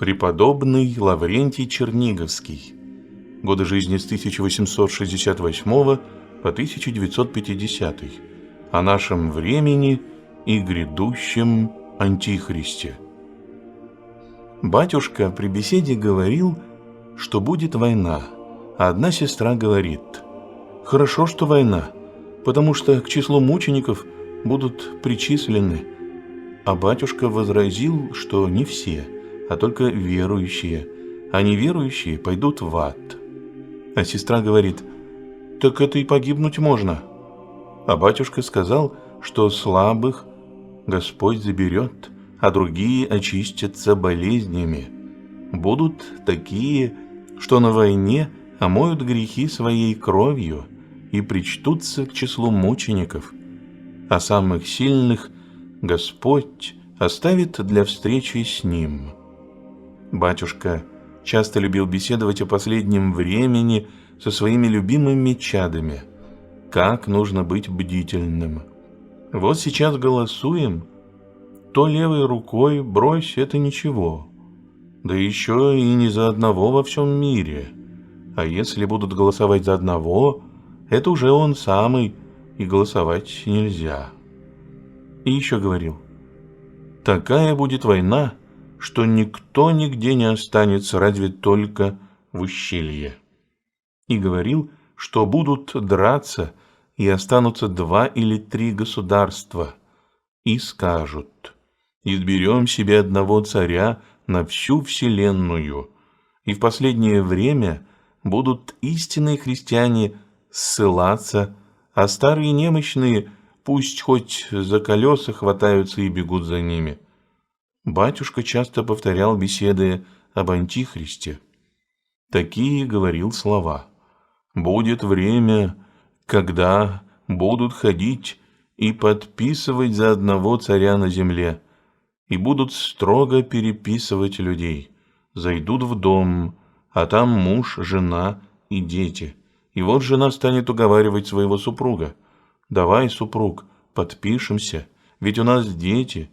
Преподобный Лаврентий Черниговский. Годы жизни с 1868 по 1950. О нашем времени и грядущем Антихристе. Батюшка при беседе говорил, что будет война, а одна сестра говорит: «Хорошо, что война, потому что к числу мучеников будут причислены». А батюшка возразил, что не все, а только верующие, а неверующие пойдут в ад. А сестра говорит: «Так это и погибнуть можно». А батюшка сказал, что слабых Господь заберет, а другие очистятся болезнями. Будут такие, что на войне омоют грехи своей кровью и причтутся к числу мучеников, а самых сильных Господь оставит для встречи с Ним. Батюшка часто любил беседовать о последнем времени со своими любимыми чадами, как нужно быть бдительным. Вот сейчас голосуем, то левой рукой брось — это ничего, да еще и не за одного во всем мире, а если будут голосовать за одного, это уже он самый, и голосовать нельзя. И еще говорил: такая будет война, что никто нигде не останется, разве только в ущелье. И говорил, что будут драться, и останутся 2 или 3 государства, и скажут: изберем себе одного царя на всю вселенную, и в последнее время будут истинные христиане ссылаться, а старые немощные пусть хоть за колеса хватаются и бегут за ними. Батюшка часто повторял беседы об Антихристе. Такие говорил слова: «Будет время, когда будут ходить и подписывать за одного царя на земле, и будут строго переписывать людей. Зайдут в дом, а там муж, жена и дети. И вот жена станет уговаривать своего супруга: давай, супруг, подпишемся, ведь у нас дети».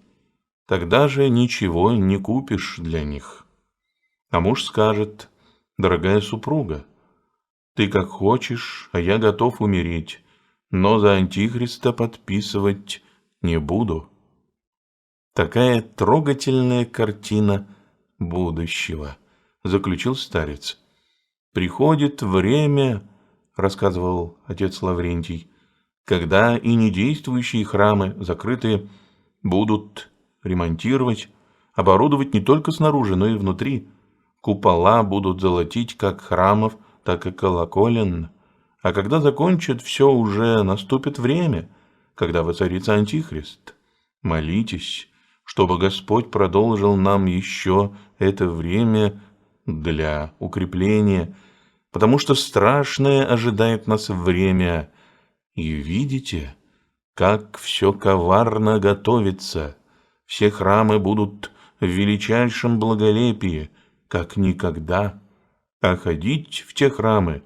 Тогда же ничего не купишь для них. А муж скажет: дорогая супруга, ты как хочешь, а я готов умереть, но за Антихриста подписывать не буду. Такая трогательная картина будущего, заключил старец. Приходит время, рассказывал отец Лаврентий, когда и недействующие храмы, закрытые, будут ремонтировать, оборудовать не только снаружи, но и внутри. Купола будут золотить как храмов, так и колоколен. А когда закончат все, уже наступит время, когда воцарится Антихрист. Молитесь, чтобы Господь продолжил нам еще это время для укрепления, потому что страшное ожидает нас время. И видите, как все коварно готовится. Все храмы будут в величайшем благолепии, как никогда. А ходить в те храмы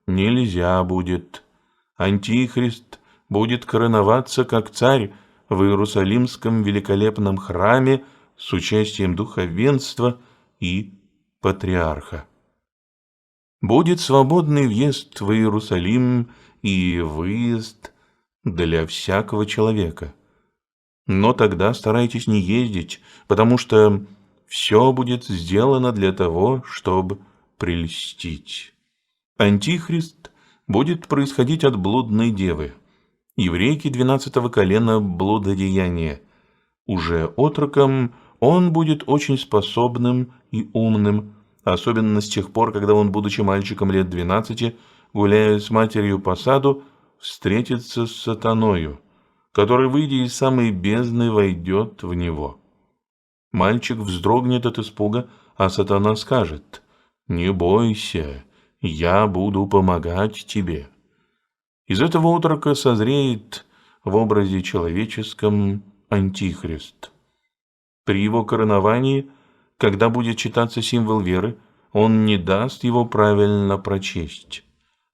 нельзя будет. Антихрист будет короноваться как царь в Иерусалимском великолепном храме с участием духовенства и патриарха. Будет свободный въезд в Иерусалим и выезд для всякого человека. Но тогда старайтесь не ездить, потому что все будет сделано для того, чтобы прельстить. Антихрист будет происходить от блудной девы, еврейки 12-го колена блудодеяния. Уже отроком он будет очень способным и умным, особенно с тех пор, когда он, будучи мальчиком лет 12, гуляя с матерью по саду, встретится с сатаною, который, выйдя из самой бездны, войдет в него. Мальчик вздрогнет от испуга, а сатана скажет: «Не бойся, я буду помогать тебе». Из этого отрока созреет в образе человеческом Антихрист. При его короновании, когда будет читаться символ веры, он не даст его правильно прочесть.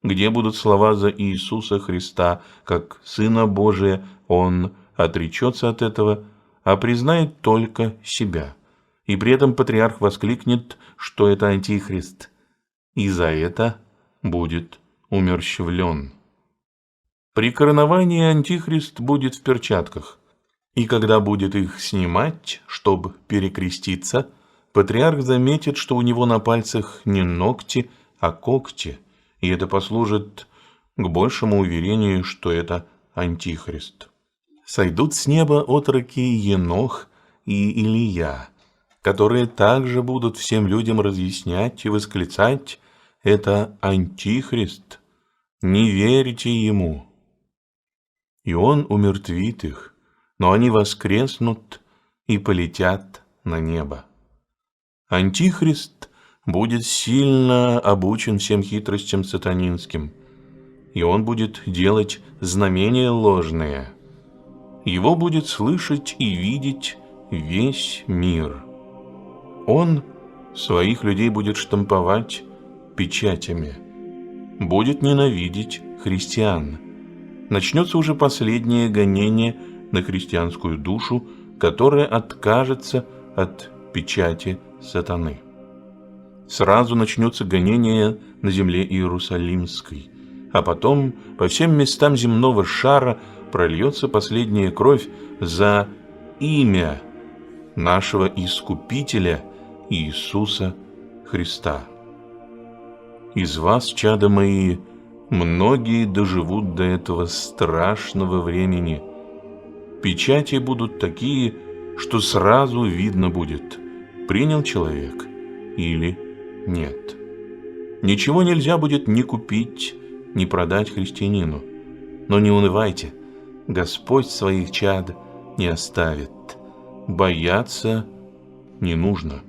Где будут слова за Иисуса Христа, как Сына Божия, он отречется от этого, а признает только себя. и при этом патриарх воскликнет, что это антихрист, и за это будет умерщвлен. При короновании антихрист будет в перчатках, и когда будет их снимать, чтобы перекреститься, патриарх заметит, что у него на пальцах не ногти, а когти, и это послужит к большему уверению, что это антихрист. Сойдут с неба отроки Енох и Илия, которые также будут всем людям разъяснять и восклицать: «Это антихрист, не верьте ему». И он умертвит их, но они воскреснут и полетят на небо. Антихрист будет сильно обучен всем хитростям сатанинским, и он будет делать знамения ложные. Его будет слышать и видеть весь мир. Он своих людей будет штамповать печатями, будет ненавидеть христиан. Начнется уже последнее гонение на христианскую душу, которая откажется от печати сатаны. Сразу начнется гонение на земле Иерусалимской, а потом по всем местам земного шара прольется последняя кровь за имя нашего Искупителя Иисуса Христа. Из вас, чада мои, многие доживут до этого страшного времени. Печати будут такие, что сразу видно будет, принял человек или нет. Ничего нельзя будет ни купить, ни продать христианину. Но не унывайте, Господь своих чад не оставит. Бояться не нужно.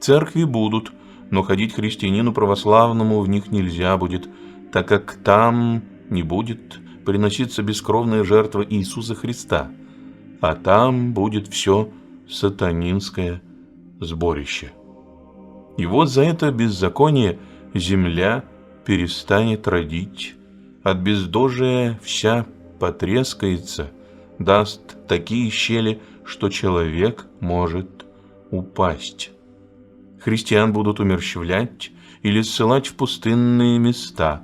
Церкви будут, но ходить христианину православному в них нельзя будет, так как там не будет приноситься бескровная жертва Иисуса Христа, а там будет все сатанинское сборище. И вот за это беззаконие земля перестанет родить, от бездожия вся потрескается, даст такие щели, что человек может упасть. Христиан будут умерщвлять или ссылать в пустынные места,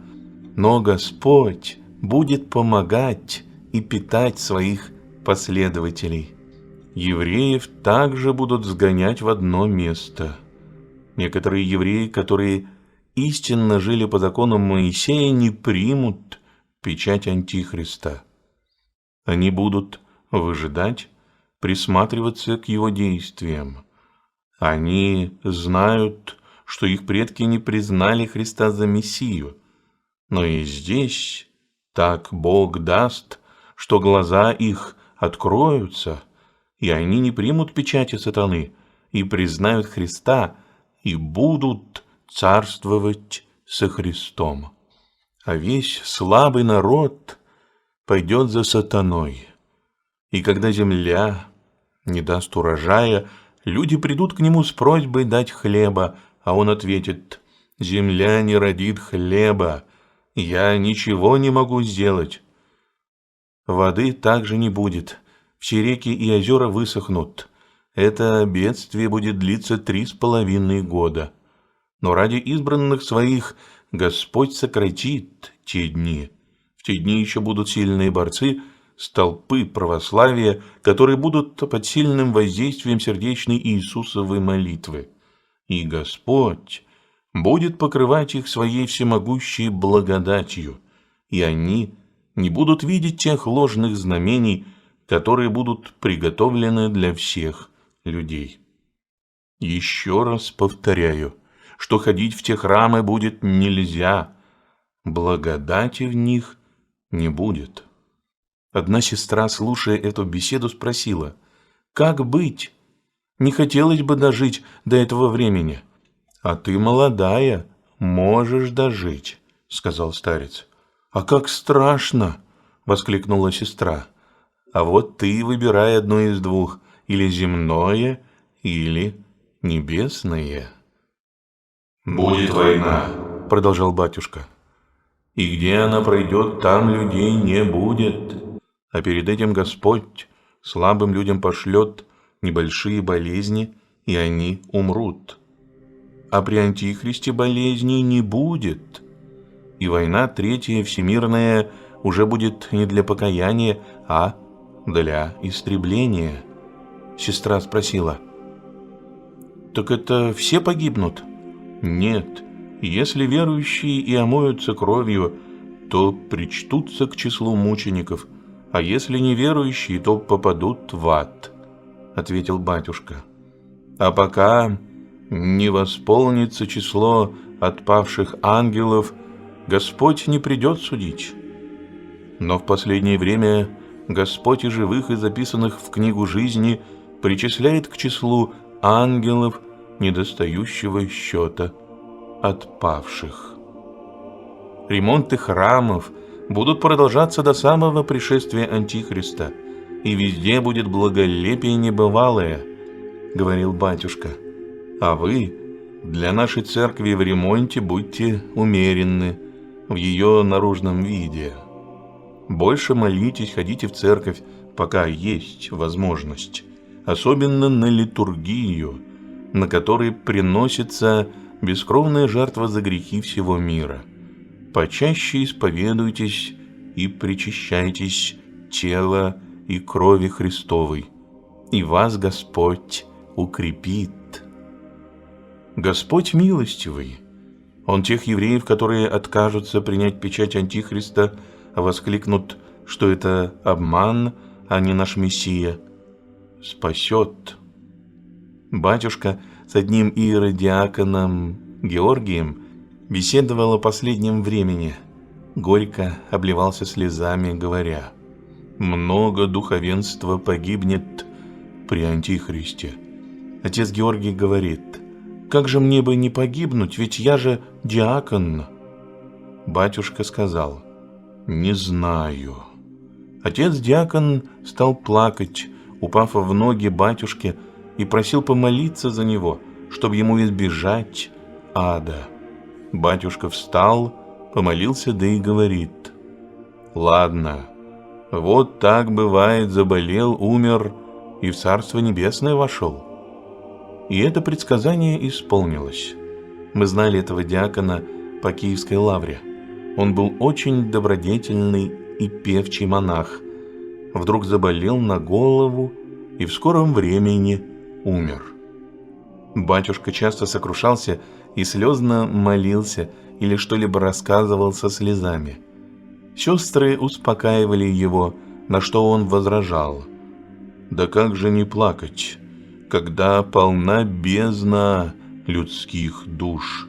но Господь будет помогать и питать своих последователей. Евреев также будут сгонять в одно место. Некоторые евреи, которые истинно жили по законам Моисея, не примут печать антихриста. Они будут выжидать, присматриваться к его действиям. Они знают, что их предки не признали Христа за Мессию, но и здесь так Бог даст, что глаза их откроются, и они не примут печати сатаны, и признают Христа, и будут царствовать со Христом. А весь слабый народ пойдет за сатаной. И когда земля не даст урожая, люди придут к нему с просьбой дать хлеба, а он ответит: «Земля не родит хлеба, я ничего не могу сделать». Воды также не будет, все реки и озера высохнут. Это бедствие будет длиться 3,5 года. Но ради избранных своих Господь сократит те дни. В те дни еще будут сильные борцы, столпы православия, которые будут под сильным воздействием сердечной Иисусовой молитвы. И Господь будет покрывать их своей всемогущей благодатью, и они не будут видеть тех ложных знамений, которые будут приготовлены для всех людей. Еще раз повторяю, что ходить в те храмы будет нельзя, благодати в них не будет. Одна сестра, слушая эту беседу, спросила: «Как быть? Не хотелось бы дожить до этого времени». «А ты молодая, можешь дожить», — сказал старец. «А как страшно!» — воскликнула сестра. «А вот ты выбирай одно из двух, или земное, или небесное». «Будет война», — продолжал батюшка. «И где она пройдет, там людей не будет. А перед этим Господь слабым людям пошлет небольшие болезни и они умрут. А при Антихристе болезней не будет, и война Третья Всемирная уже будет не для покаяния, а для истребления. Сестра спросила: «Так это все погибнут?» «Нет, если верующие и омоются кровью, то причтутся к числу мучеников, а если неверующие, то попадут в ад», — ответил батюшка. «А пока не восполнится число отпавших ангелов, Господь не придет судить. Но в последнее время Господь и живых, и записанных в книгу жизни причисляет к числу ангелов недостающего счета отпавших. Ремонты храмов будут продолжаться до самого пришествия Антихриста, и везде будет благолепие небывалое, говорил батюшка. А вы для нашей церкви в ремонте будьте умеренны в ее наружном виде. Больше молитесь, ходите в церковь, пока есть возможность, особенно на литургию, на которой приносится бескровная жертва за грехи всего мира. Почаще исповедуйтесь и причащайтесь тела и крови Христовой, и вас Господь укрепит. Господь милостивый. Он тех евреев, которые откажутся принять печать Антихриста, воскликнут, что это обман, а не наш Мессия, спасет. Батюшка с одним иеродиаконом Георгием беседовал о последнем времени. Горько обливался слезами, говоря: «Много духовенства погибнет при Антихристе». Отец Георгий говорит: «Как же мне бы не погибнуть, ведь я же диакон». Батюшка сказал: «Не знаю». Отец-диакон стал плакать, упав в ноги батюшке, и просил помолиться за него, чтобы ему избежать ада. Батюшка встал, помолился, да и говорит: «Ладно, вот так бывает, заболел, умер и в Царство Небесное вошел». И это предсказание исполнилось. Мы знали этого диакона по Киевской лавре. Он был очень добродетельный и певчий монах. Вдруг заболел на голову и в скором времени умер. Батюшка часто сокрушался и слезно молился или что-либо рассказывал со слезами. Сестры успокаивали его, на что он возражал: «Да как же не плакать, когда полна бездна людских душ».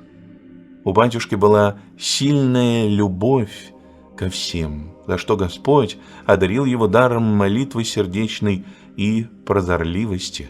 У батюшки была сильная любовь ко всем, за что Господь одарил его даром молитвы сердечной и прозорливости.